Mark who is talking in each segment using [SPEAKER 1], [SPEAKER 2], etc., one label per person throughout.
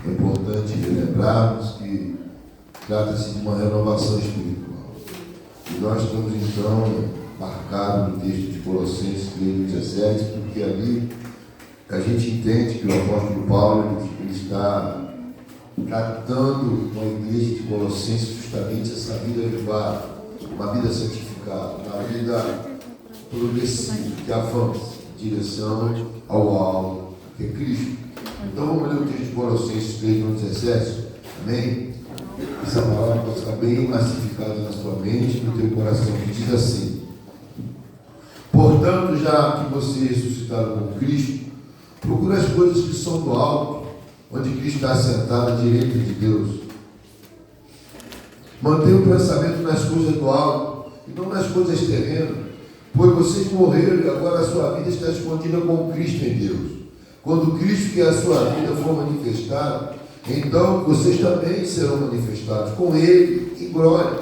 [SPEAKER 1] É importante relembrarmos que trata-se de uma renovação espiritual. E nós estamos então marcados no texto de Colossenses 3:17, porque ali a gente entende que o apóstolo Paulo ele está tratando com a igreja de Colossenses justamente essa vida elevada, uma vida santificada, uma vida progressiva, que avança em direção ao alvo, que é Cristo. Então vamos ler o texto de Colossenses 3:17, amém? Essa palavra pode ficar bem massificada na sua mente, no teu coração, que diz assim: portanto, já que vocês ressuscitaram com Cristo, procure as coisas que são do alto, onde Cristo está sentado à direita de Deus. Mantenha o pensamento nas coisas do alto e não nas coisas terrenas, pois vocês morreram e agora a sua vida está escondida com Cristo em Deus. Quando Cristo, que é a sua vida, for manifestado, então vocês também serão manifestados com Ele em glória.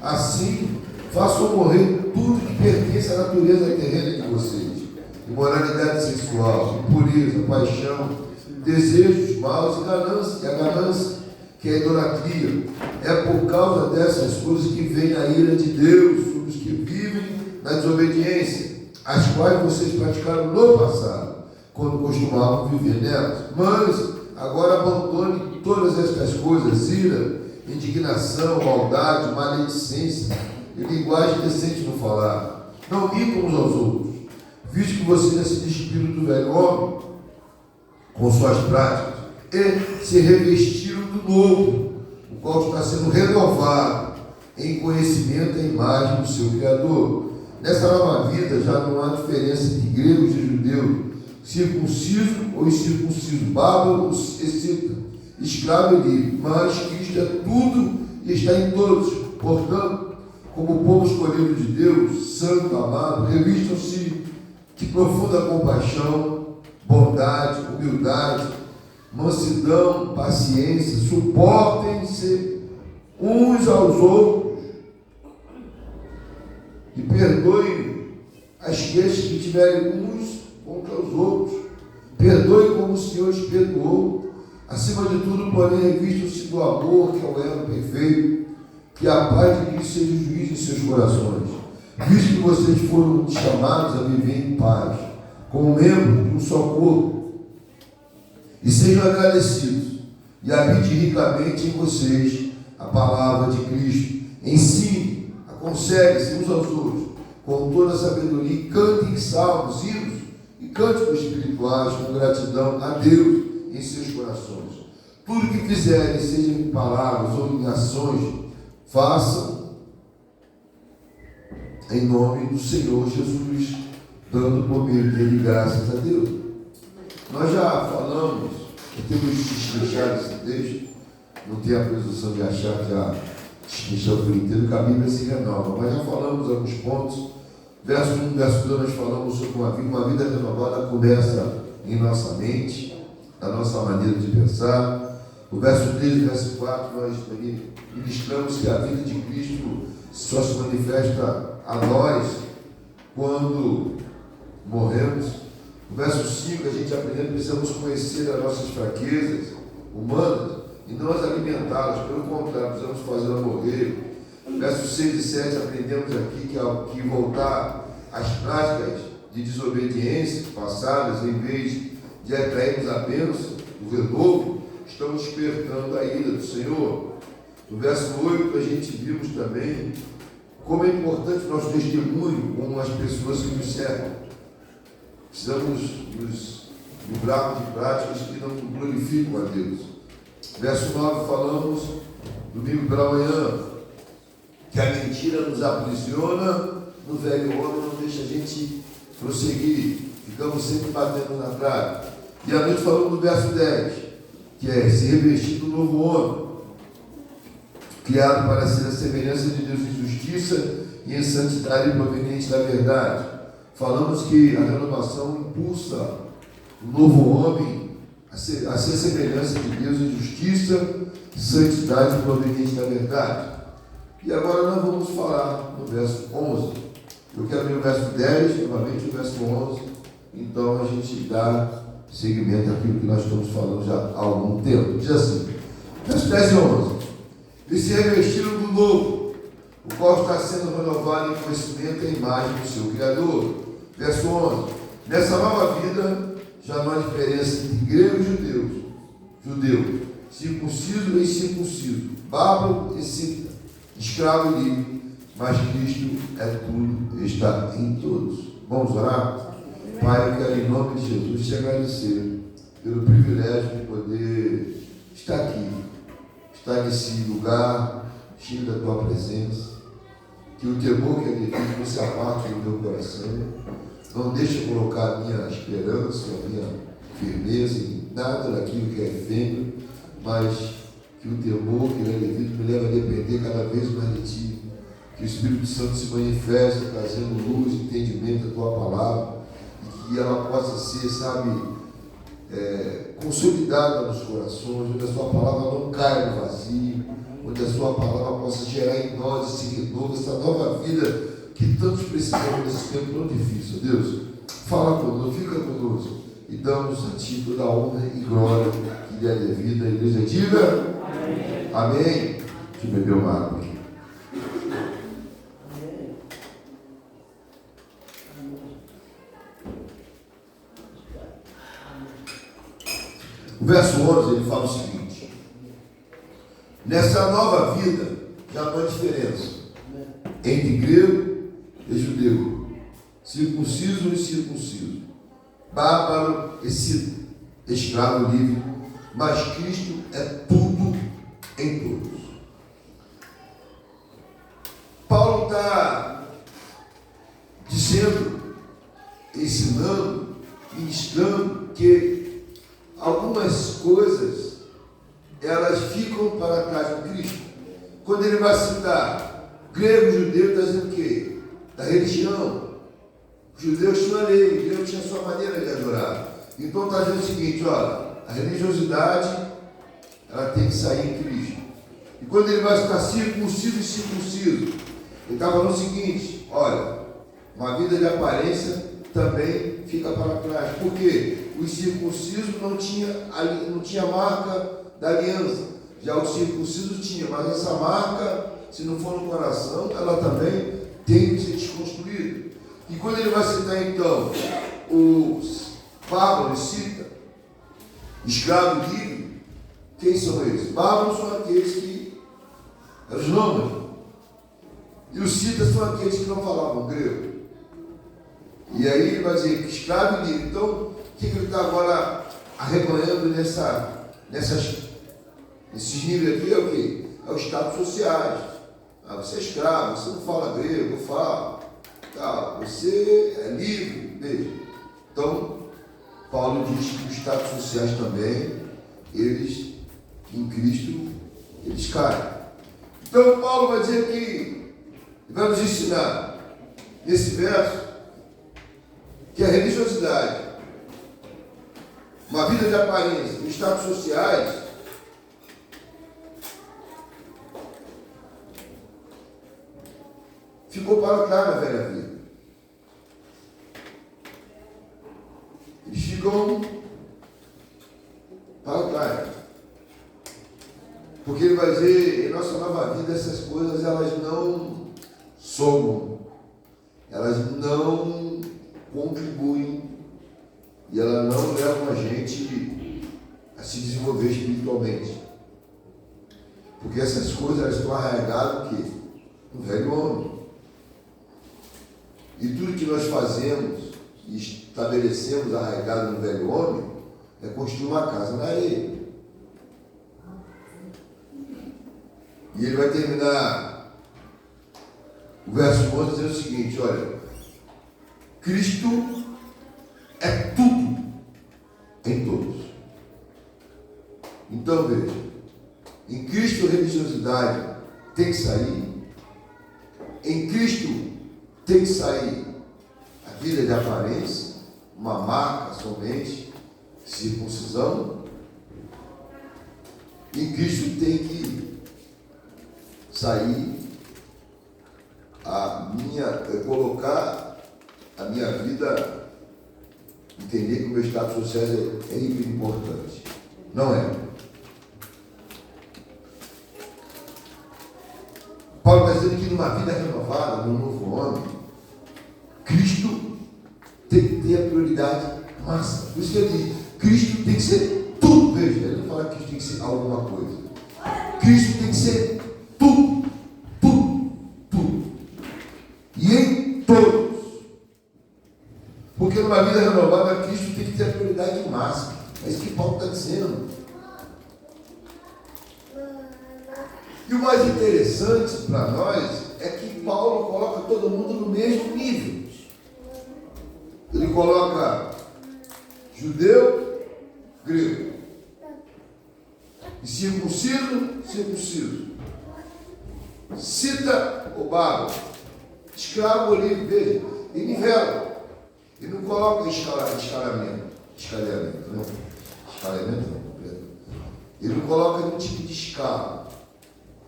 [SPEAKER 1] Assim, façam morrer tudo que pertence à natureza terrena de vocês: imoralidade sexual, impureza, paixão, desejos maus e a ganância, que é a idolatria. É por causa dessas coisas que vem a ira de Deus sobre os que vivem na desobediência, as quais vocês praticaram no passado, quando costumavam viver nelas. Mas agora abandone todas estas coisas: ira, indignação, maldade, maledicência e linguagem decente no falar. Não mintam uns aos outros, visto que vocês já se despiram do velho homem com suas práticas e se revestiram do novo, o qual está sendo renovado em conhecimento e imagem do seu Criador. Nessa nova vida já não há diferença entre gregos e judeus, circunciso ou incircunciso, bárbaro ou escita, escravo e livre, mas Cristo é tudo e está em todos. Portanto, como povo escolhido de Deus, santo, amado, revistam-se de profunda compaixão, bondade, humildade, mansidão, paciência, suportem-se uns aos outros e perdoem as queixas que tiverem uns contra os outros. Perdoe como o Senhor te perdoou. Acima de tudo, porém, revistam-se do amor, que é o elo perfeito. Que a paz de Cristo seja o juiz em seus corações, visto que vocês foram chamados a viver em paz, como membros de um só corpo. E sejam agradecidos, e habite ricamente em vocês a palavra de Cristo. Ensine, aconselhe-se uns aos outros com toda a sabedoria, e cantem salmos, hinos e cânticos espirituais com gratidão a Deus em seus corações. Tudo que fizerem, seja em palavras ou em ações, façam em nome do Senhor Jesus, dando por meio dele graças a Deus. Nós já falamos, temos destrinchado esse texto, não tem a presunção de achar que a destrinchão foi inteiro, que a Bíblia se renova, mas já falamos alguns pontos. Verso 1, verso 2, nós falamos sobre uma vida renovada começa em nossa mente, na nossa maneira de pensar. O verso 3 e o verso 4, nós ministramos que a vida de Cristo só se manifesta a nós quando morremos. O verso 5, a gente aprendendo, precisamos conhecer as nossas fraquezas humanas e não as alimentá-las, pelo contrário, precisamos fazê-las morrer. Versos 6 e 7, aprendemos aqui que voltar às práticas de desobediência passadas, em vez de atrairmos a bênção do renovo, estamos despertando a ira do Senhor. No verso 8, a gente vimos também como é importante o nosso testemunho com as pessoas que nos cercam. Precisamos nos livrarmos de práticas que não glorificam a Deus. Verso 9, falamos, domingo pela manhã, que a mentira nos aprisiona no velho homem, não deixa a gente prosseguir. Ficamos sempre batendo na trave. E à noite falamos no verso 10, que é se revestir do novo homem, criado para ser a semelhança de Deus em justiça e em santidade proveniente da verdade. Falamos que a renovação impulsa o novo homem a ser a semelhança de Deus em justiça e santidade proveniente da verdade. E agora nós vamos falar no verso 11. Eu quero ler o verso 10, novamente o verso 11. Então a gente dá seguimento àquilo que nós estamos falando já há algum tempo. Diz assim, versos 10 e 11. Eles se revestiram do novo, o qual está sendo renovado em conhecimento e imagem do seu Criador. Verso 11. Nessa nova vida, já não há diferença entre grego e judeu, circunciso e incircunciso, bárbaro e cita, escravo e livre, mas Cristo é tudo, está em todos. Vamos orar? Pai, eu quero em nome de Jesus te agradecer pelo privilégio de poder estar aqui, estar nesse lugar cheio da tua presença, que o temor que é devido não se aparte do meu coração, não deixe eu colocar a minha esperança, a minha firmeza em nada daquilo que é efêmero, mas que o temor que é devido me leva a depender cada vez mais de ti, que o Espírito Santo se manifeste trazendo luz, entendimento da tua palavra, e que ela possa ser, consolidada nos corações, onde a sua palavra não caia no vazio, onde a sua palavra possa gerar em nós esse renovo, essa nova vida que tantos precisamos nesse tempo tão difícil. Deus, fala conosco, fica conosco e damos a ti toda a honra e glória que lhe é devida. A igreja diga amém. Amém. Deixa eu beber uma água aqui. O verso 11 ele fala o seguinte: nessa nova vida já não há diferença entre grego e judeu, circunciso e incircunciso, bárbaro e cita, escravo e livre, mas Cristo é tudo em todos. Paulo está dizendo, ensinando, ministrando que algumas coisas elas ficam para trás de Cristo. Quando ele vai citar grego, judeu, está dizendo o quê? Da religião. Os judeus tinham a lei, o grego tinha a sua maneira de adorar. Então está dizendo o seguinte, olha, a religiosidade ela tem que sair em Cristo. E quando ele vai citar circunciso e circunciso, ele está falando o seguinte, olha, uma vida de aparência também fica para trás. Por quê? O circunciso não tinha marca da aliança. Já o circunciso tinha, mas essa marca, se não for no coração, ela também tem que ser desconstruída. E quando ele vai citar então os bárbaros, cita escravo e livre, quem são eles? Bárbaros são aqueles que eram os nômades. E os citas são aqueles que não falavam grego. E aí ele vai dizer que escravo e livre. Então, o que ele está agora arrebanhando nesses níveis aqui é o quê? É os status sociais. Ah, você é escravo, você não fala grego, eu falo. Tá, você é livre. Veja. Então, Paulo diz que os status sociais também, eles, em Cristo, eles caem. Então, Paulo vai dizer que, vai nos ensinar, nesse verso, que a religiosidade, uma vida de aparência, os status sociais, ficou para trás na velha vida. Eles ficam para trás. Porque ele vai dizer, em nossa nova vida, essas coisas, elas não somam, elas não contribuem e elas não levam a gente a se desenvolver espiritualmente. Porque essas coisas elas estão arraigadas no quê? No velho homem. E tudo que nós fazemos e estabelecemos arraigado no velho homem é construir uma casa na areia. E ele vai terminar o verso 11 dizendo o seguinte, olha, Cristo é tudo em todos. Então veja, em Cristo a religiosidade tem que sair, em Cristo tem que sair a vida de aparência, uma marca somente, circuncisão. Em Cristo tem que sair colocar a minha vida, entender que o meu estados sociais é hiper importante. Não é. Paulo está dizendo que numa vida renovada, num novo homem, Cristo tem que ter a prioridade máxima. Por isso que ele diz, Cristo tem que ser tudo. Veja, ele não fala que Cristo tem que ser alguma coisa. Cristo tem que ser tudo. Tudo. Tudo. E em todos. Porque numa vida renovada, Cristo tem que ter a prioridade máxima. É isso que Paulo está dizendo. E o mais interessante para nós é que Paulo coloca todo mundo no mesmo nível. Ele coloca judeu, grego. E circunciso, circunciso. Cita ou bárbaro. Escravo ou livre, veja. E nivela. Ele não coloca escalamento. Escalamento, não. Escalamento não. Ele não coloca nenhum tipo de escala.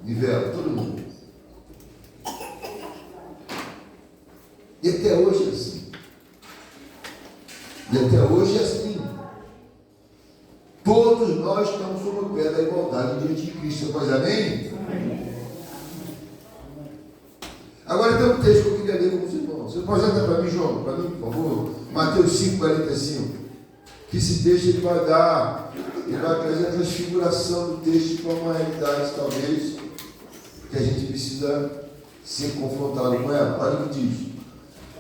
[SPEAKER 1] Nivela, todo mundo. E até hoje é assim. E até hoje é assim. Todos nós estamos sob o pé da igualdade diante de Cristo. Pois amém? Amém. Agora tem um texto que eu queria ler com os irmãos. Você pode dar para mim, João? Para mim, por favor. Mateus 5:45. Que esse texto ele vai trazer a transfiguração do texto para uma realidade, talvez, que a gente precisa ser confrontado com ela. Olha o que diz.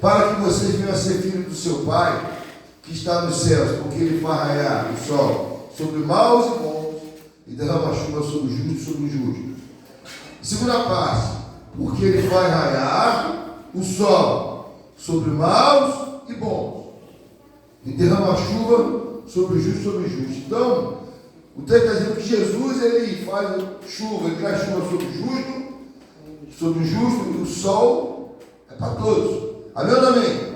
[SPEAKER 1] Para que vocês venham a ser filhos do seu Pai, que está nos céus, porque ele faz raiar o sol sobre maus e bons, e derrama chuva sobre os justos e sobre os justos. Segunda parte, porque ele faz raiar o sol sobre maus e bons, e derrama chuva sobre os justos e sobre os justos. Então, o texto está dizendo que Jesus, ele faz chuva, ele traz chuva sobre o justo, e o sol é para todos. Amém ou não amém?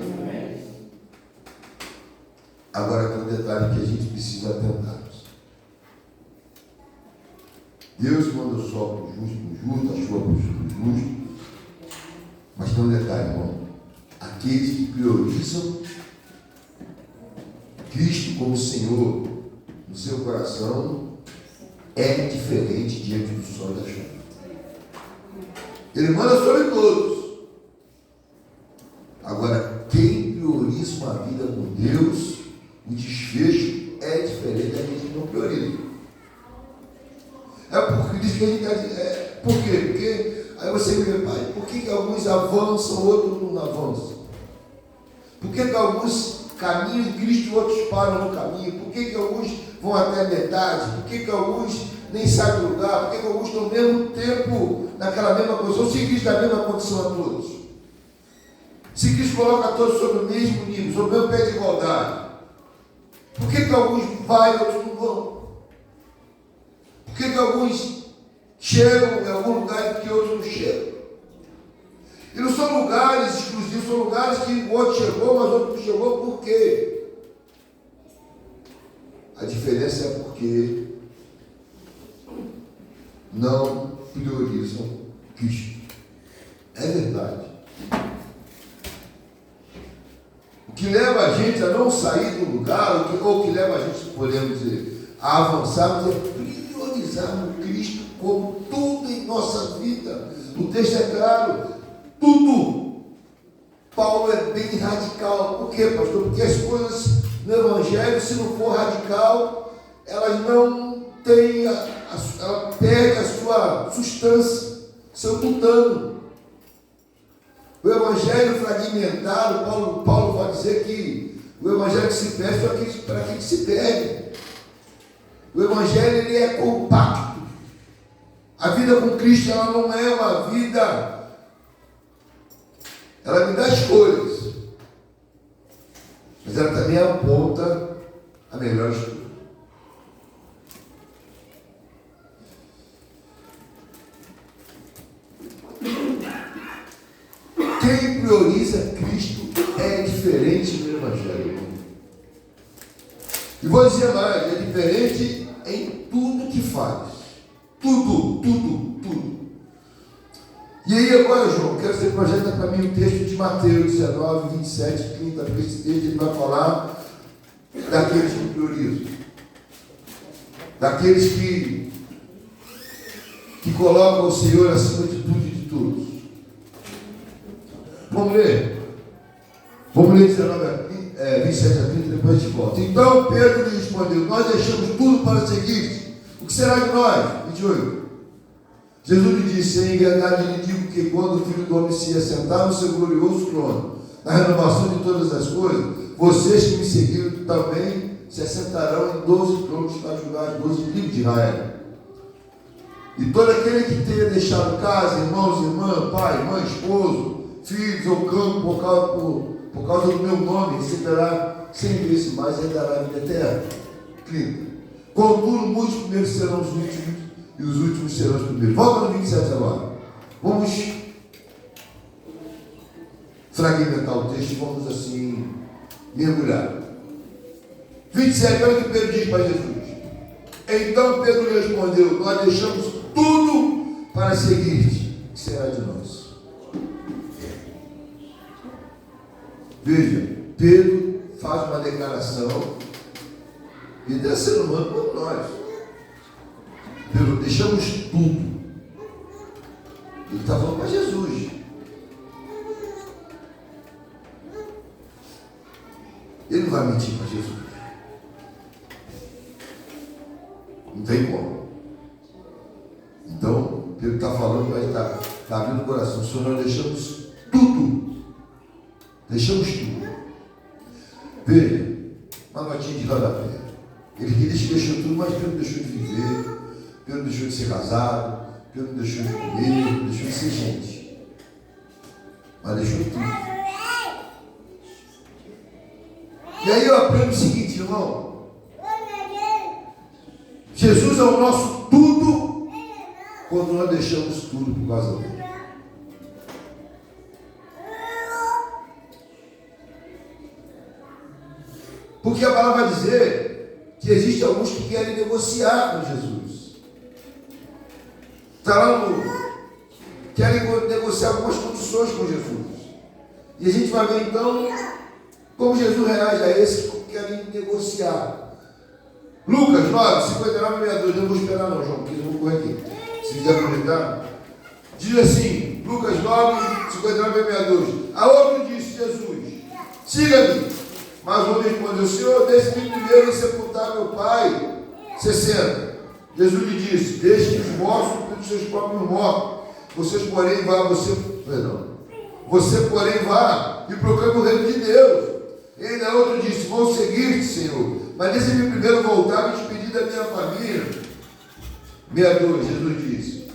[SPEAKER 1] Agora tem um detalhe que a gente precisa atentar. Deus manda o sol para o justo, a chuva para o justo. Mas tem um detalhe, irmão. Aqueles que priorizam Cristo como Senhor no seu coração é diferente diante do sol e da chuva. Ele manda sobre todos. Agora, quem prioriza uma vida com Deus, o desfecho é diferente daquele que não prioriza. É por isso que a gente está dizendo. Por quê? Porque aí você me vê, pai, por que alguns avançam, outros não avançam? Por que alguns caminham em Cristo e outros param no caminho? Por que alguns vão até a metade? Por que alguns nem saem do lugar? Por que alguns estão ao mesmo tempo naquela mesma posição? Se Cristo dá a mesma condição a todos. Se Cristo coloca todos sobre o mesmo nível, sobre o mesmo pé de igualdade. Por que alguns vão e outros não vão? Por que alguns chegam em algum lugar que outros não chegam? E não são lugares exclusivos, são lugares que o outro chegou, mas o outro não chegou. Por quê? A diferença é porque não priorizam Cristo. É verdade. O que leva a gente a não sair do lugar, ou que leva a gente, podemos dizer, a avançarmos, é priorizarmos Cristo como tudo em nossa vida. O texto é claro, tudo. Paulo é bem radical. Por quê, pastor? Porque as coisas no Evangelho, se não for radical, elas não têm, ela perde a sua substância, seu tutano. O Evangelho fragmentado, Paulo vai dizer que o Evangelho que se perde é para aquele que se perde. O Evangelho ele é compacto. A vida com Cristo ela não é uma vida, ela me dá escolhas, mas ela também aponta a melhor escolha. Quem prioriza Cristo é diferente do Evangelho. E vou dizer mais, é diferente em tudo que faz. Tudo. E aí agora, João, quero que você projeta para mim o texto de Mateus 19, 27, 30, porque esse texto ele vai falar daqueles que priorizam, daqueles que colocam o Senhor acima de tudo e de todos. Vamos ler 19, 27 a 30, depois a gente volta. Então Pedro lhe respondeu: nós deixamos tudo para seguir-te. O que será de nós? 28. Jesus lhe disse: em verdade lhe digo que quando o Filho do Homem se assentar no seu glorioso trono, na renovação de todas as coisas, vocês que me seguiram também se assentarão em 12 tronos para julgar as 12 tribos de Israel. E todo aquele que tenha deixado casa, irmãos, irmã, pai, mãe, esposo, filhos ou campo por causa do meu nome, receberá 100 vezes mais e dará a vida eterna. 30. Contudo, muitos primeiros serão os últimos e os últimos serão os primeiros. Volta no 27 agora. Vamos fragmentar o texto e vamos assim mergulhar. 27, olha o que Pedro diz para Jesus. Então Pedro lhe respondeu: nós deixamos tudo para seguir-te. O que será de nós? Veja, Pedro faz uma declaração e Deus é ser humano como nós. Pedro, deixamos tudo. Ele está falando para Jesus. Ele não vai mentir para Jesus. Não tem como. Então, Pedro está falando, mas está abrindo o coração. Senhor, nós deixamos tudo. Deixamos tudo. Veja, uma notinha de rodapé. Ele disse que deixou tudo, mas Pedro deixou de viver. Pedro deixou de ser casado. Pedro deixou de comer. Deixou de ser gente. Mas deixou tudo. E aí eu aprendo o seguinte, irmão. Jesus é o nosso tudo quando nós deixamos tudo por causa dele. Porque a palavra vai dizer que existem alguns que querem negociar com Jesus. Está lá no... Querem negociar algumas condições com Jesus. E a gente vai ver então como Jesus reage a esses que querem negociar. Lucas 9, 59 e 62. Não vou esperar não, João, porque eu vou correr aqui. Se quiser aproveitar. Diz assim, Lucas 9, 59 e 62. A outro disse Jesus: siga-me. Mas o homem respondeu: Senhor, deixe-me primeiro sepultar meu pai. 60. Jesus lhe disse: deixe que os mortos dos seus próprios mortos. Você porém vá e proclame o reino de Deus. E ainda outro disse: vou seguir-te, Senhor, mas deixe-me primeiro voltar e despedir da minha família. 62, Jesus disse.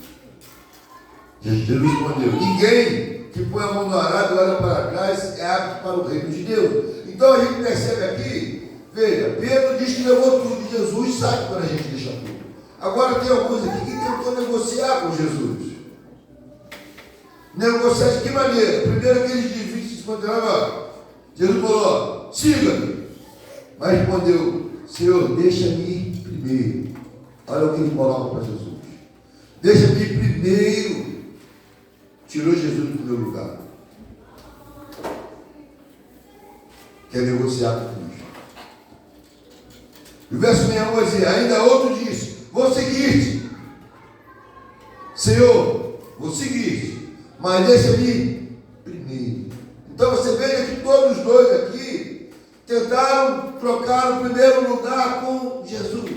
[SPEAKER 1] Jesus respondeu: ninguém que põe a mão no arado e olha para trás é apto para o reino de Deus. Então a gente percebe aqui, veja, Pedro diz que levou tudo, e Jesus sabe quando a gente deixa tudo. Agora tem alguns aqui que tentou negociar com Jesus. Negociar de que maneira? Primeiro aqueles de 20 e 59, Jesus falou: siga-me. Mas respondeu: Senhor, deixa-me ir primeiro. Olha o que ele coloca para Jesus: deixa-me ir primeiro. Tirou Jesus do primeiro lugar. Quer negociar com Cristo. E o verso 61 vai dizer: ainda outro disse: vou seguir-te. Senhor, vou seguir-te, mas deixa-me ir primeiro. Então você veja que todos os dois aqui tentaram trocar o primeiro lugar com Jesus.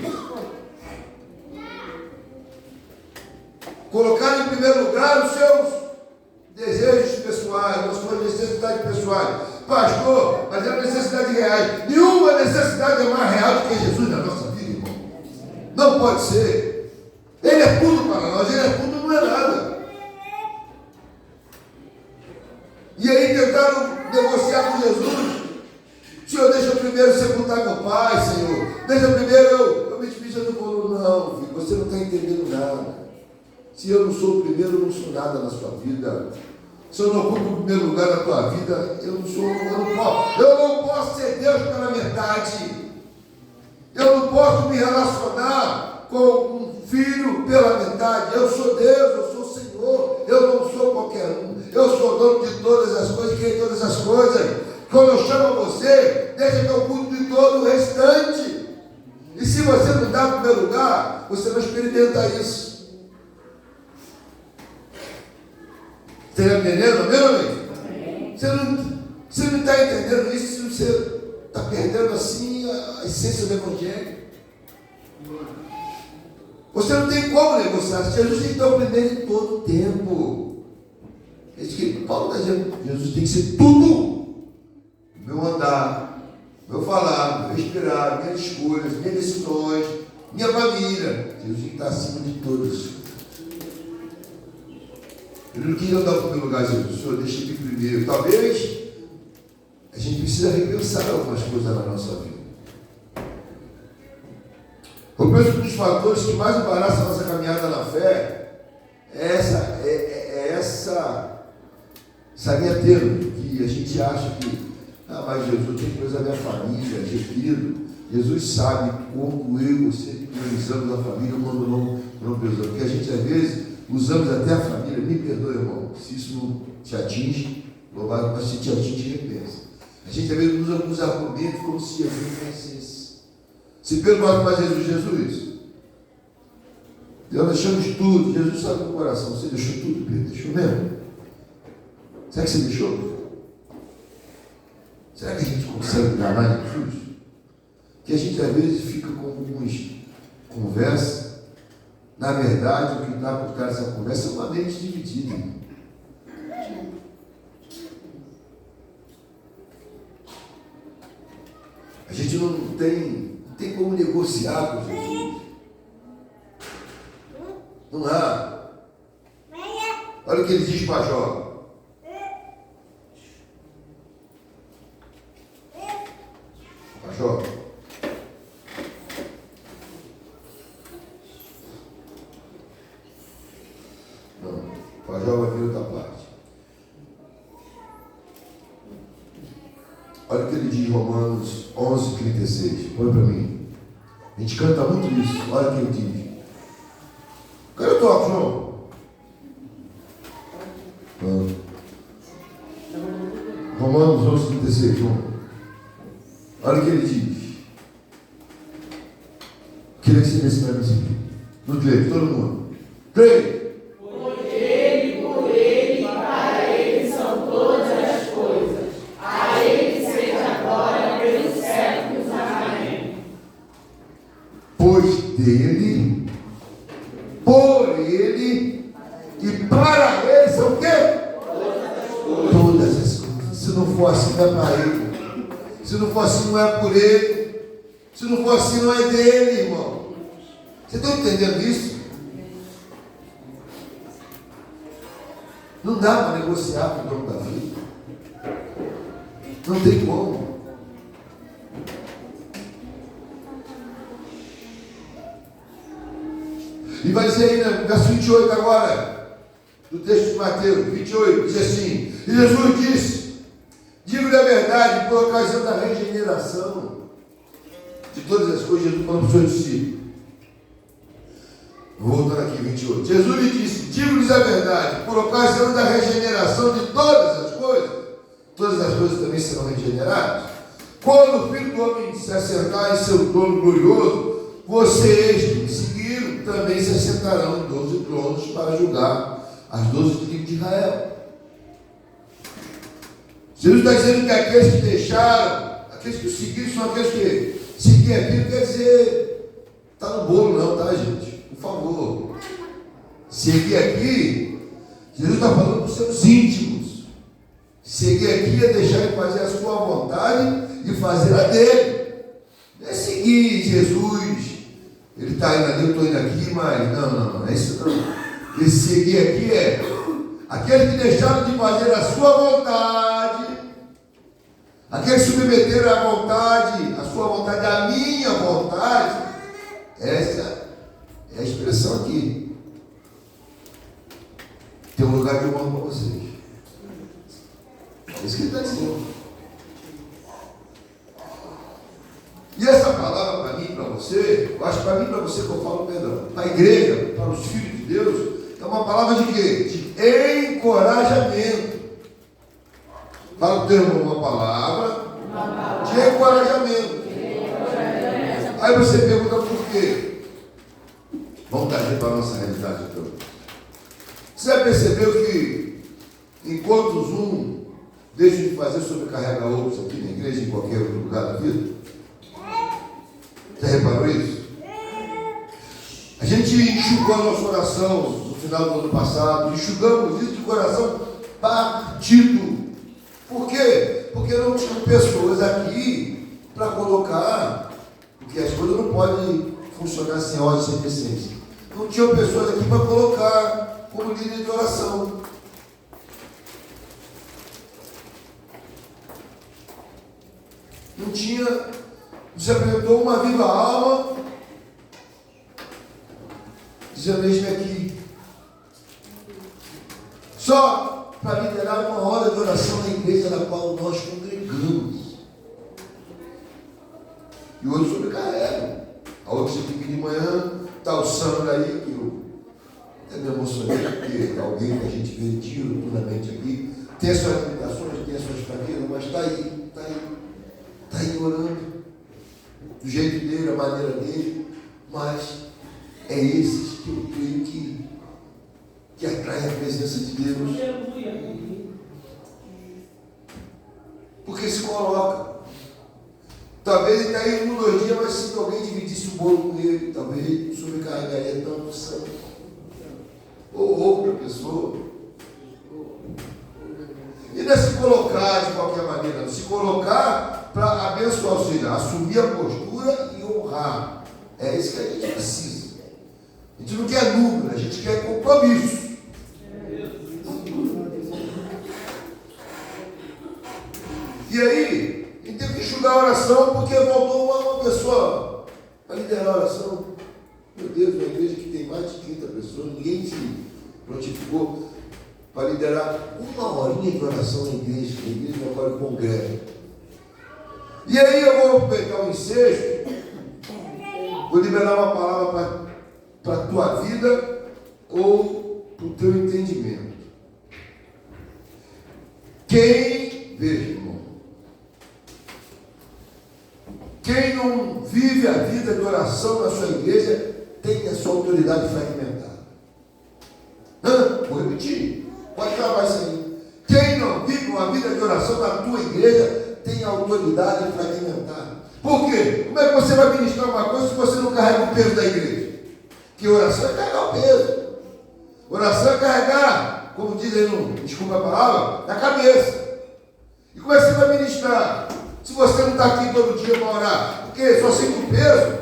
[SPEAKER 1] Colocar em primeiro lugar os seus desejos pessoais, as suas necessidades pessoais. Pastor, mas é uma necessidade real. Nenhuma necessidade é mais real do que Jesus na nossa vida, irmão. Não pode ser. Ele é tudo para nós, ele é tudo, não é nada. E aí tentaram negociar com Jesus. Senhor, deixa eu primeiro sepultar meu pai, Senhor. Deixa primeiro eu me despedir. Jesus falou: não, filho, você não está entendendo nada. Se eu não sou o primeiro, eu não sou nada na sua vida. Se eu não ocupo o primeiro lugar na tua vida, eu não posso ser Deus pela metade. Eu não posso me relacionar com um filho pela metade. Eu sou Deus, eu sou o Senhor. Eu não sou qualquer um. Eu sou dono de todas as coisas, criei todas as coisas. Quando eu chamo você, deixa que eu cuido de todo o restante. E se você não dá o primeiro lugar, você não experimenta isso. Você está entendendo, meu amigo? Você não está entendendo isso, você está perdendo assim a essência do Evangelho. Você não tem como negociar. Jesus tem que dar o primeiro em todo o tempo. É isso que Paulo está dizendo. Jesus tem que ser tudo. Meu andar, meu falar, meu respirar, minhas escolhas, minhas decisões, minha família. Jesus tem que estar acima de todos. Ele não quis andar no primeiro lugar, Jesus. Senhor, deixa aqui primeiro. Talvez a gente precisa repensar algumas coisas na nossa vida. Eu penso que um dos fatores que mais embaraça a nossa caminhada na fé é essa linha tênue, que a gente acha que, mas Jesus tem que priorizar a minha família, querido. Jesus sabe como eu e você priorizamos a família, quando não priorizamos. Porque a gente, às vezes, usamos até a família. Me perdoe, irmão, se isso não te atinge, louvado, mas se te atinge, repensa. A gente, às vezes, usa alguns argumentos como se Jesus não conhecesse. Se perguntar para Jesus, nós deixamos tudo. Jesus sabe no coração. Você deixou tudo, Pedro? Deixou mesmo? Será que você deixou? Será que a gente consegue enganar Jesus? Que a gente às vezes fica com algumas conversas. Na verdade, o que está por trás dessa conversa é uma mente dividida. A gente não tem como negociar com Jesus. Não há. Olha o que ele diz para Jó. Para Jó. Não, para Jó vai vir outra parte. Olha o que ele diz em Romanos 11:36. Põe para mim. A gente canta muito isso. Olha o que ele diz. Cadê o toque, João? Romanos 11:36, João. Olha o que ele diz. Queria que você desse para mim. No direito, todo mundo. 3. Dele, por ele e para ele são o quê? Todas as coisas. Se não for assim, não é para ele. Se não for assim, não é por ele. Se não for assim, não é dele, irmão. Você está entendendo isso? Não dá para negociar com o dono da vida. Não tem como. E vai dizer aí, né, verso 28 agora, do texto de Mateus, 28, diz assim: e Jesus disse, digo-lhe a verdade, por ocasião da regeneração de todas as coisas, Jesus falou para os seus discípulos. Voltando aqui, 28. Jesus lhe disse, digo-lhes a verdade, por ocasião da regeneração de todas as coisas também serão regeneradas. Quando o Filho do Homem se assentar em seu trono glorioso, vocês que me seguiram também se assentarão em 12 tronos para julgar as 12 tribos de Israel. Jesus está dizendo que aqueles que deixaram, aqueles que o seguiram, são aqueles que seguiram aquilo, quer dizer, está no bolo não, tá, gente? Por favor. Seguir aqui, Jesus está falando para os seus íntimos. Seguir aqui é deixar ele fazer a sua vontade e fazer a dele. Não é seguir Jesus. Ele está indo ali, eu estou indo aqui, mas não é isso não. Esse seguir aqui é aqueles que deixaram de fazer a sua vontade, aqueles que submeteram a vontade, a sua vontade, a minha vontade. Essa é a expressão aqui. Tem um lugar que eu amo para vocês. É isso que ele está dizendo. E essa palavra para mim e para você, eu acho que para mim e para você que eu falo, perdão, para a igreja, para os filhos de Deus, é uma palavra de quê? De encorajamento. Fala o termo, uma palavra de encorajamento. Aí você pergunta por quê? Vamos trazer para a nossa realidade então. Você já percebeu que enquanto um deixa de fazer, sobrecarrega outros aqui na igreja, em qualquer outro lugar da vida? Você reparou isso? A gente enxugou a nossa oração no final do ano passado, enxugamos isso de coração partido. Por quê? Porque não tinham pessoas aqui para colocar, porque as coisas não podem funcionar sem ordem, sem decência. Não tinham pessoas aqui para colocar como líder de oração. Não tinha, você apresentou uma viva alma, dizendo: eis-me aqui. Só para liderar uma hora de oração na igreja na qual nós congregamos. E outros sobrecarregam. A outra chega aqui de manhã, está o Sandro aí, que eu até me emocionei, porque alguém que a gente vê diuturnamente aqui, tem as suas limitações, tem as suas fraquezas, mas está aí orando, do jeito dele, a maneira dele, mas é esses que eu creio que atraem a presença de Deus. Porque se coloca. Talvez ele está aí 1 ou 2 dias, mas se alguém dividisse o bolo com ele, talvez ele não sobrecarregaria tanto o sangue. Ou outra pessoa. E não é se colocar de qualquer maneira, não. Se colocar para abençoar, ou seja, assumir a postura e honrar. É isso que a gente precisa. A gente não quer número, a gente quer compromisso. E aí, a gente teve que enxugar a oração, porque voltou uma pessoa para liderar a oração. Meu Deus, uma igreja que tem mais de 30 pessoas, ninguém se prontificou para liderar uma horinha de oração na igreja agora congrega. E aí eu vou aproveitar o ensejo, vou liberar uma palavra para a tua vida ou para o teu entendimento. Quem, veja, irmão, quem não vive a vida de oração na sua igreja tem a sua autoridade fragmentada. Vou repetir, pode gravar isso aí. Quem não vive uma vida de oração na tua igreja tem a autoridade fragmentada. Por quê? Como é que você vai ministrar uma coisa se você não carrega o peso da igreja? Que oração é carregar o peso. Oração é carregar, como diz aí no, desculpa a palavra, na cabeça. E como é que você vai ministrar se você não está aqui todo dia para orar? Porque só sente o peso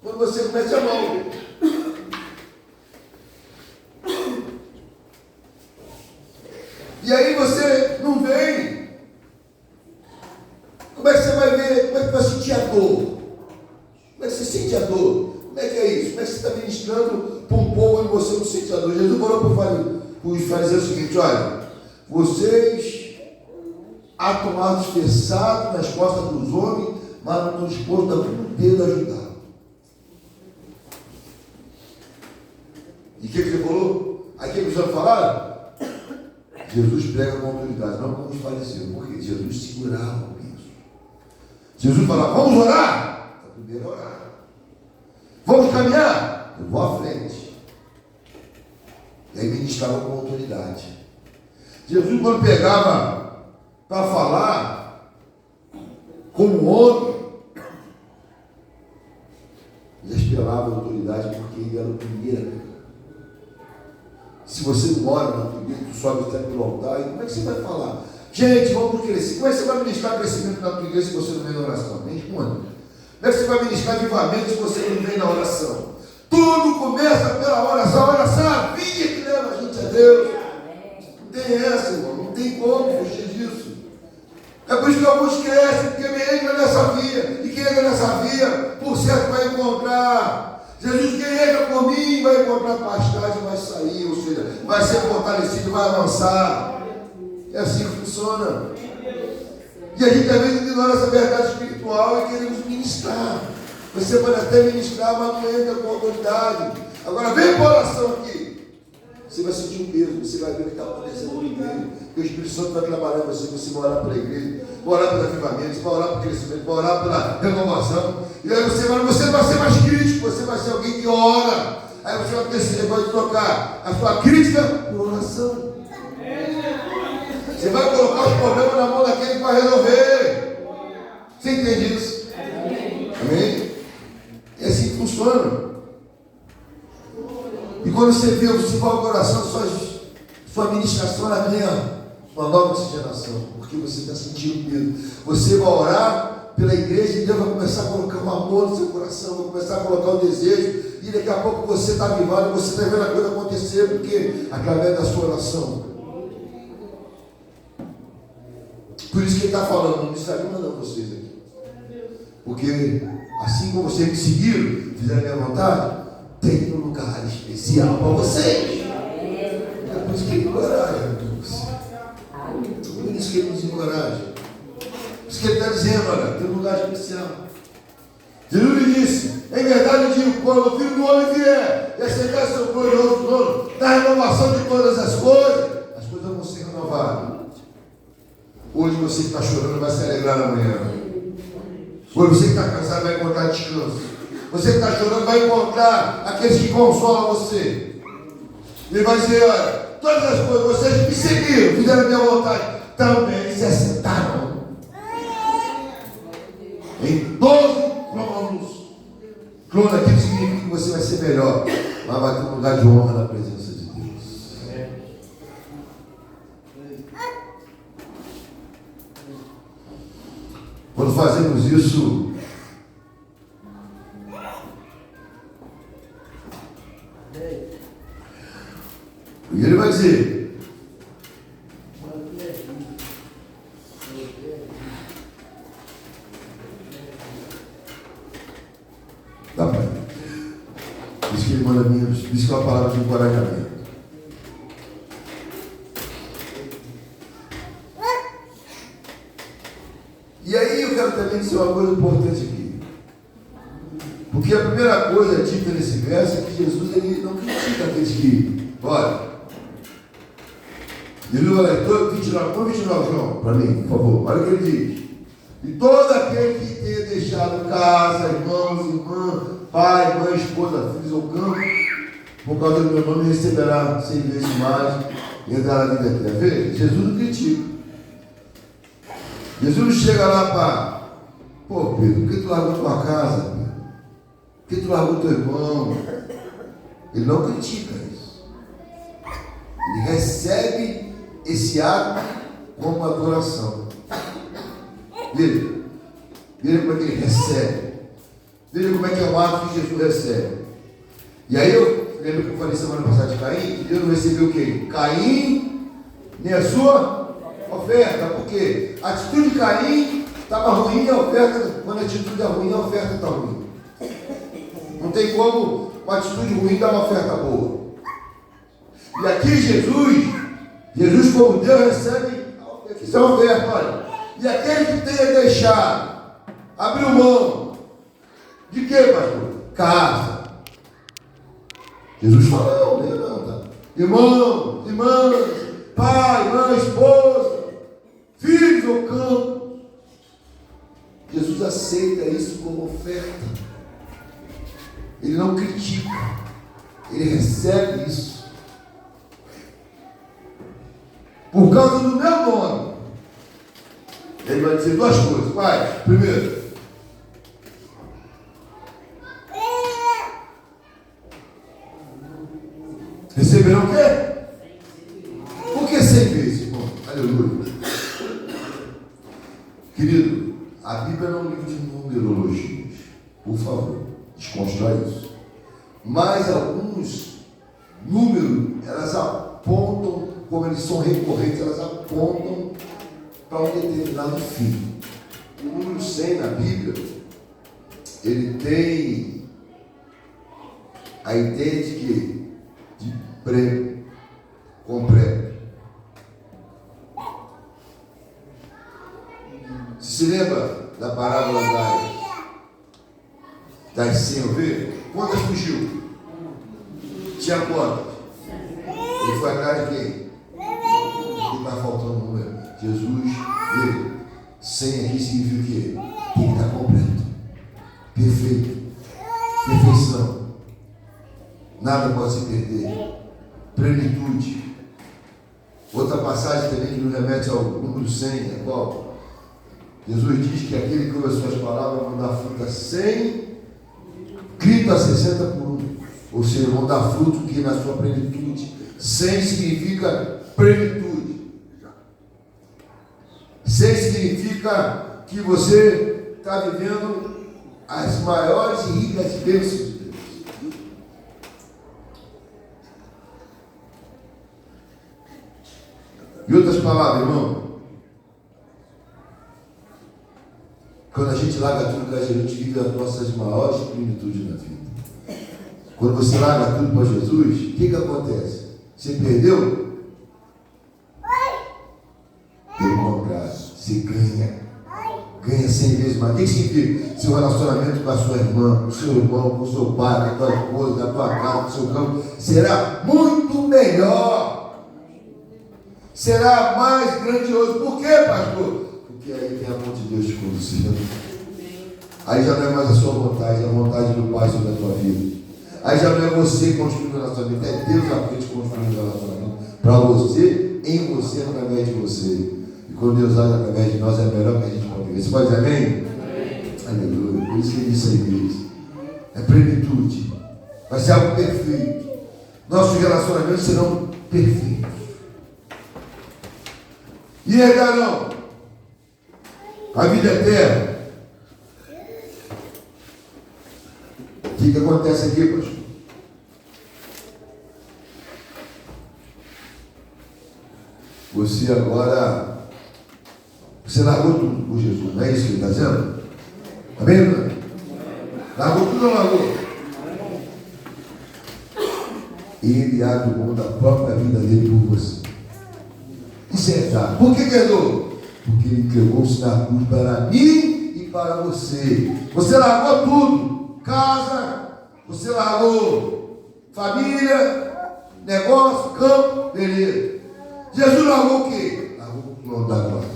[SPEAKER 1] quando você mete a mão. E aí você não vem. Como é que você vai ver? Como é que vai sentir a dor? Como é que você sente a dor? Como é que é isso? Como é que você está ministrando para um povo e você não sente a dor? Jesus falou para os fariseus o seguinte: olha, vocês atomados fechados nas costas dos homens, mas não estão dispostos a cumprir ajudar. E o que ele falou? Aí o que eles falaram? Jesus prega com autoridade, não como os fariseus, porque Jesus segurava o peso. Jesus falava: vamos orar? Então, primeiro orar. Vamos caminhar? Eu vou à frente. E aí ministrava com autoridade. Jesus, quando pegava para falar como homem, já esperava a autoridade, porque ele era o primeiro a pegar. Se você não ora na tua igreja, tu sobe até pelo altar, e como é que você vai falar? Gente, vamos crescer. Como é que você vai ministrar crescimento na tua igreja se você não vem na oração? Me responda. Como é que você vai ministrar avivamento se você não vem na oração? Tudo começa pela oração. A oração é a via que leva a gente a Deus. Não tem essa, irmão. Não tem como fugir disso. É por isso que alguns crescem, porque me entra nessa via. E quem entra nessa via, por certo, vai encontrar. Jesus, quem entra por mim, vai encontrar pastagem, vai sair, ou seja, vai ser fortalecido, vai avançar. É assim que funciona. E a gente às vezes ignora essa verdade espiritual e queremos ministrar. Você pode até ministrar, mas não entra com autoridade. Agora vem para a oração aqui. Você vai sentir um peso, você vai ver o que está acontecendo na igreja. Porque o Espírito Santo vai trabalhar você vai orar para a igreja. vai orar pelo avivamento, vai orar pelo crescimento, vai orar pela renovação. E aí você vai ser mais crítico, você vai ser alguém que ora. Aí você vai trocar a sua crítica por oração. Você vai colocar os problemas na mão daquele que vai resolver. Você entende isso? Amém? É assim que funciona. E quando você vê, você vai ao coração, sua ministração é minha. Uma nova oxigenação, porque você está sentindo medo. Você vai orar pela igreja e Deus vai começar a colocar um amor no seu coração, vai começar a colocar um desejo, e daqui a pouco você está avivado, você está vendo a coisa acontecer, porque através da sua oração. Por isso que ele está falando, não estaria mandando vocês aqui. Porque assim como vocês me seguiram, fizeram a minha vontade, tem um lugar especial para vocês. É por isso que ele encoraja. Por isso que ele nos encoraja. Por isso que ele está dizendo, olha, tem um lugar especial. Jesus lhe disse, em verdade eu digo, quando o Filho do Homem vier e aceitar seu glorioso trono, na renovação de todas as coisas vão ser renovadas. Hoje você que está chorando vai se alegrar amanhã. Hoje você que está cansado vai encontrar descanso. Você que está chorando vai encontrar aqueles que consolam você. Ele vai dizer, olha, todas as coisas, vocês me seguiram, fizeram a minha vontade, também se assentaram em 12 tronos. Trono aqui significa que você vai ser melhor, mas vai ter um lugar de honra na presença de Deus. Quando fazemos isso, e ele vai dizer, tá, pai? Diz que ele manda minha, diz que é uma palavra de encorajamento. E aí eu quero também dizer uma coisa importante aqui. Porque a primeira coisa dita nesse verso é que Jesus ele não critica aqueles que, olha, Jesus vai lá, 29, João, para mim, por favor, olha o que ele diz. E todo aquele que tenha deixado casa, irmãos, irmã, pai, mãe, esposa, filhos ou campo, por causa do meu nome, receberá 100 vezes mais e entrará na vida eterna. Veja, Jesus não critica. Jesus não chega lá para, pô Pedro, por que tu largou tua casa, Pedro? Por que tu largou teu irmão? Ele não critica isso. Ele recebe esse ato como adoração. Veja como é que ele recebe. Veja como é que é o ato que Jesus recebe. E aí eu lembro que eu falei semana passada de Caim, que Deus não recebeu o quê? Caim, nem a sua oferta, porque a atitude de Caim estava ruim, a oferta, quando a atitude é ruim, a oferta está ruim. Não tem como uma atitude ruim dar uma oferta boa. E aqui Jesus como Deus recebe a oferta, olha. E aquele que tenha deixado, abriu mão, de quê, pastor? Casa. Jesus fala, não, tá? Irmãos, irmãs, pai, mãe, esposa, filhos ou campo. Jesus aceita isso como oferta. Ele não critica. Ele recebe isso. Por causa do meu nome. Ele vai dizer duas coisas. Pai, primeiro, receberão o quê? Por que 100 vezes, irmão? Aleluia. Querido, a Bíblia não é um livro de numerologias. Por favor, desconstrói isso. Mas alguns números, elas apontam, como eles são recorrentes, elas apontam para um determinado fim. O número 100 na Bíblia, ele tem a ideia de quê? De prêmio, com prêmio. Você se lembra da parábola das 100 ovelhas? Quantas fugiu? Tinha quantas? Ele foi atrás de quem? Ele está faltando um número. Jesus veio. 100 aqui significa o quê? Tem que estar completo, perfeito, perfeição. Nada pode se perder. Plenitude. Outra passagem também que nos remete ao número 100, é qual? Jesus diz que aquele que ouve as suas palavras vão dar fruta 100, 30 a 60 por um. Ou seja, vão dar fruto que na sua plenitude. 100 significa plenitude. 100 significa que você está vivendo as maiores e ricas bênçãos de Deus. Em outras palavras, irmão, quando a gente larga tudo, a gente vive as nossas maiores plenitudes na vida. Quando você larga tudo para Jesus, o que acontece? Você perdeu? Pelo contrário, você ganha. Ganha 100 vezes mais. O que significa? Seu relacionamento com a sua irmã, com o seu irmão, com o seu pai, com a tua esposa, com a tua casa, com o seu campo, será muito melhor. Será mais grandioso. Por quê, pastor? Porque aí tem a mão de Deus te conduzindo. Aí já não é mais a sua vontade, é a vontade do Pai sobre a tua vida. Aí já não é você construindo o relacionamento, é Deus à frente construindo o relacionamento para você, em você, através de você. E quando Deus age através de nós, é melhor que a gente pode ver. Você pode dizer amém? Amém. Aleluia. Por isso que ele disse a igreja. É plenitude. Vai ser algo perfeito. Nossos relacionamentos serão perfeitos. E herdarão a vida eterna. O que acontece aqui, pastor? Você agora, você largou tudo por Jesus, não é isso que ele está dizendo? Amém, irmão? Largou tudo ou não largou? Ele abre mão da própria vida dele por você. Isso é verdade. Por que herdou? Porque ele entregou-se na cruz para mim e para você. Você largou tudo. Casa, você largou família, negócio, campo, beleza. Jesus largou o quê? Largou o plano da glória.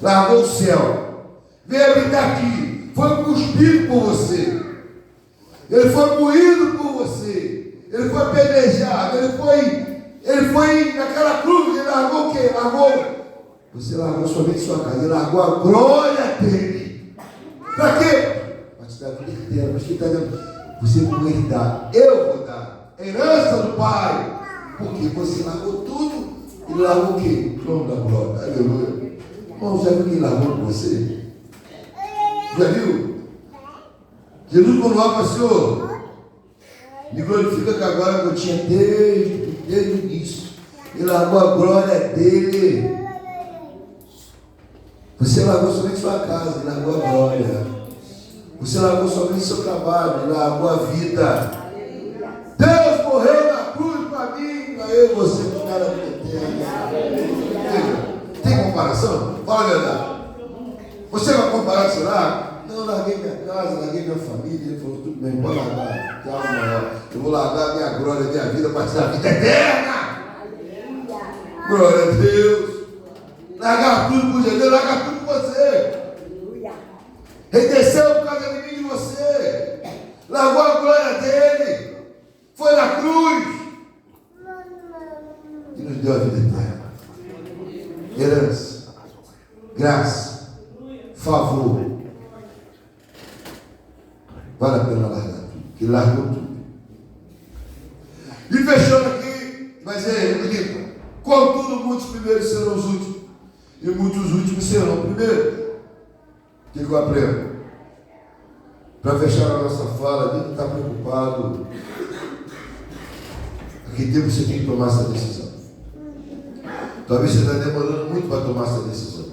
[SPEAKER 1] Largou o céu. Veio habitar aqui. Foi cuspido por você. Ele foi moído por você. Ele foi apedrejado. Ele foi naquela cruz. Ele largou o quê? Você largou somente sua casa. Ele largou a glória dele. Para quê? Da vida inteira, mas que está dizendo, você vai herdar, eu vou dar, herança do Pai, porque você largou tudo e largou o quê? O trono da glória, aleluia. Irmão, já viu quem largou com você? Já viu? Jesus, quando lá para o Senhor, me glorifica que agora eu tinha desde o início, ele largou a glória dele. Você largou somente sua casa, ele largou a glória. Você largou somente seu trabalho, largou a vida. Deus morreu na cruz para mim, para eu e você ficar na vida eterna. Tem comparação? Fala a verdade. Você vai comparar seu lar? Não, larguei minha casa, larguei minha família. Ele falou, tudo bem, pode largar. Calma, maior. Eu vou largar minha glória, minha vida para te dar a vida eterna. Glória a Deus. Largar tudo por Jesus, largar tudo por você. Ele desceu por causa de mim e de você. Largou a glória dele. Foi na cruz. E nos deu a vida eterna. Herança. Graça. Favor. Vale a pena largar tudo. Ele largou tudo. E fechando aqui, vai dizer, contudo, muitos primeiros serão os últimos. E muitos últimos serão primeiros. O que eu aprendo? Para fechar a nossa fala, nem está preocupado. Aqui tempo você tem que tomar essa decisão. Talvez você está demorando muito para tomar essa decisão.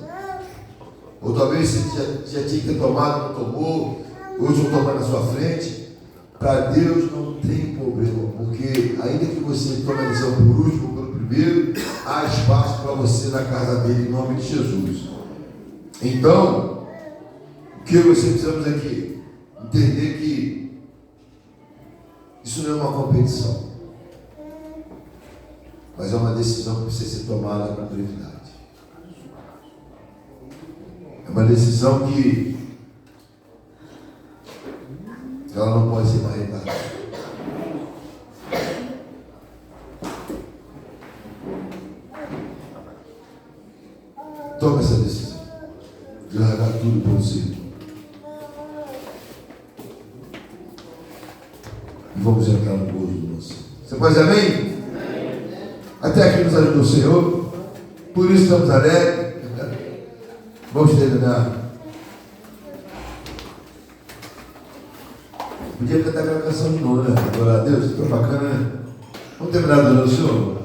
[SPEAKER 1] Ou talvez você já tinha que ter tomado, não tomou. Hoje eu tomar na sua frente. Para Deus não tem problema. Porque ainda que você tome a decisão por último ou pelo primeiro, há espaço para você na casa dele em nome de Jesus. Então, o que você precisamos aqui? Entender que isso não é uma competição, mas é uma decisão que precisa ser tomada com brevidade. É uma decisão que ela não pode ser marretada. Toma essa decisão de largar tudo para você. E vamos entrar no gozo do nosso. Você pode dizer amém? Até aqui nos ajudou o Senhor. Por isso estamos alegres. Vamos terminar. Podia cantar aquela canção de novo, né? Glória a Deus, ficou bacana, né? Vamos terminar adorando o Senhor.